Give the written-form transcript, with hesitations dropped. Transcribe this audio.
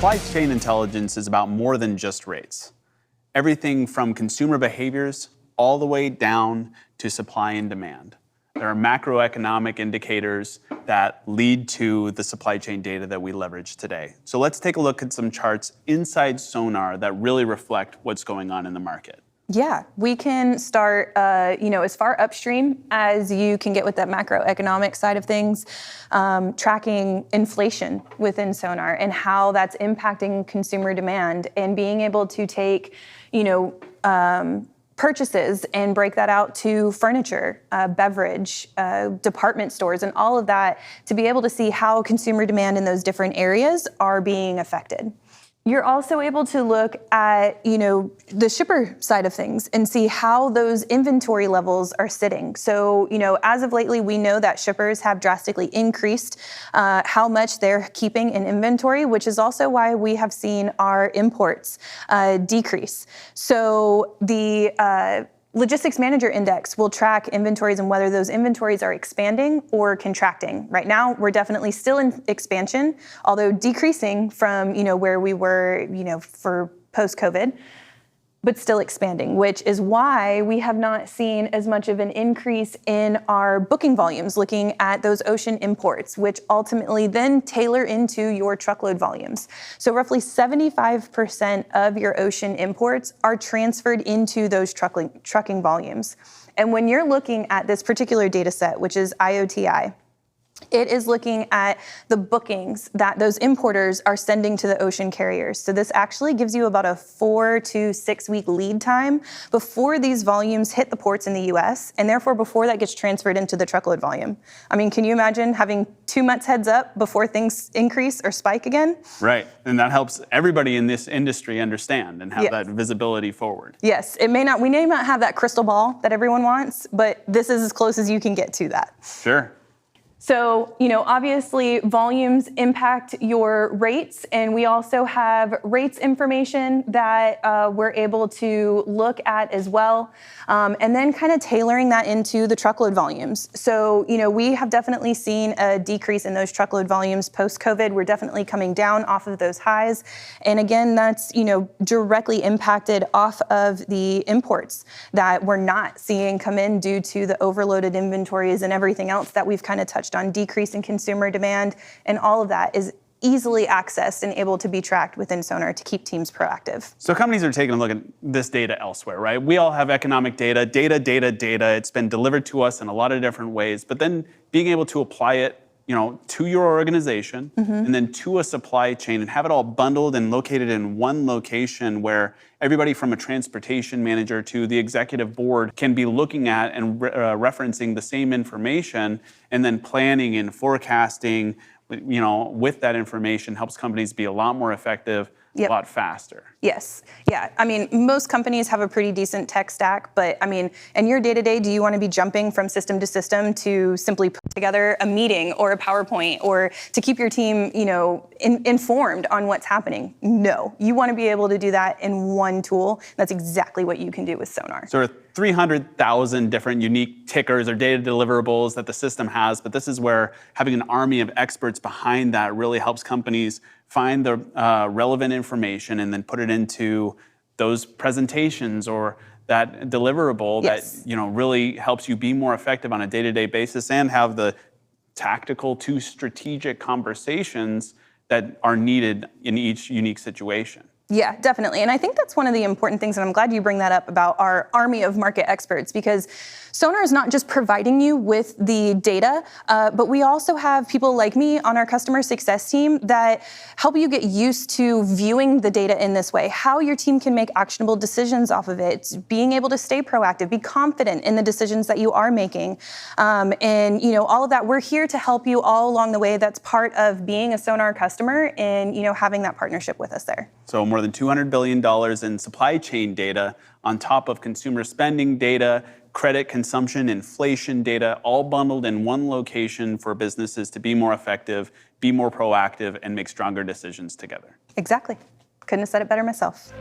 Supply chain intelligence is about more than just rates. Everything from consumer behaviors all the way down to supply and demand. There are macroeconomic indicators that lead to the supply chain data that we leverage today. So let's take a look at some charts inside SONAR that really reflect what's going on in the market. Yeah, we can start, as far upstream as you can get with that macroeconomic side of things, tracking inflation within SONAR and how that's impacting consumer demand, and being able to take, purchases and break that out to furniture, beverage, department stores, and all of that to be able to see how consumer demand in those different areas are being affected. You're also able to look at, the shipper side of things and see how those inventory levels are sitting. So, as of lately, we know that shippers have drastically increased how much they're keeping in inventory, which is also why we have seen our imports decrease. So the Logistics Manager Index will track inventories and whether those inventories are expanding or contracting. Right now, we're definitely still in expansion, although decreasing from, where we were, for post-COVID, but still expanding, which is why we have not seen as much of an increase in our booking volumes looking at those ocean imports, which ultimately then tailor into your truckload volumes. So roughly 75% of your ocean imports are transferred into those trucking volumes. And when you're looking at this particular data set, which is IOTI, it is looking at the bookings that those importers are sending to the ocean carriers. So this actually gives you about a 4 to 6 week lead time before these volumes hit the ports in the US, and therefore before that gets transferred into the truckload volume. I mean, can you imagine having 2 months heads up before things increase or spike again? Right, and that helps everybody in this industry understand and have that visibility forward. Yes, we may not have that crystal ball that everyone wants, but this is as close as you can get to that. Sure. So, obviously volumes impact your rates, and we also have rates information that we're able to look at as well, and then kind of tailoring that into the truckload volumes. So, we have definitely seen a decrease in those truckload volumes post-COVID. We're definitely coming down off of those highs. And again, that's, directly impacted off of the imports that we're not seeing come in due to the overloaded inventories and everything else that we've kind of touched on, decrease in consumer demand, and all of that is easily accessed and able to be tracked within SONAR to keep teams proactive. So companies are taking a look at this data elsewhere, right? We all have economic data. It's been delivered to us in a lot of different ways, but then being able to apply it to your organization and then to a supply chain and have it all bundled and located in one location where everybody from a transportation manager to the executive board can be looking at and referencing the same information, and then planning and forecasting, with that information helps companies be a lot more effective, a lot faster. Yes. Yeah. I mean, most companies have a pretty decent tech stack, but in your day-to-day, do you want to be jumping from system to system to simply put together a meeting or a PowerPoint or to keep your team, informed on what's happening? No. You want to be able to do that in one tool. That's exactly what you can do with SONAR. So 300,000 different unique tickers or data deliverables that the system has, but this is where having an army of experts behind that really helps companies find the relevant information and then put it into those presentations or that deliverable that really helps you be more effective on a day-to-day basis and have the tactical to strategic conversations that are needed in each unique situation. Yeah, definitely. And I think that's one of the important things, and I'm glad you bring that up about our army of market experts, because SONAR is not just providing you with the data, but we also have people like me on our customer success team that help you get used to viewing the data in this way, how your team can make actionable decisions off of it, being able to stay proactive, be confident in the decisions that you are making. And, all of that, we're here to help you all along the way. That's part of being a SONAR customer and, having that partnership with us there. So more than $200 billion in supply chain data on top of consumer spending data, credit consumption, inflation data, all bundled in one location for businesses to be more effective, be more proactive, and make stronger decisions together. Exactly. Couldn't have said it better myself.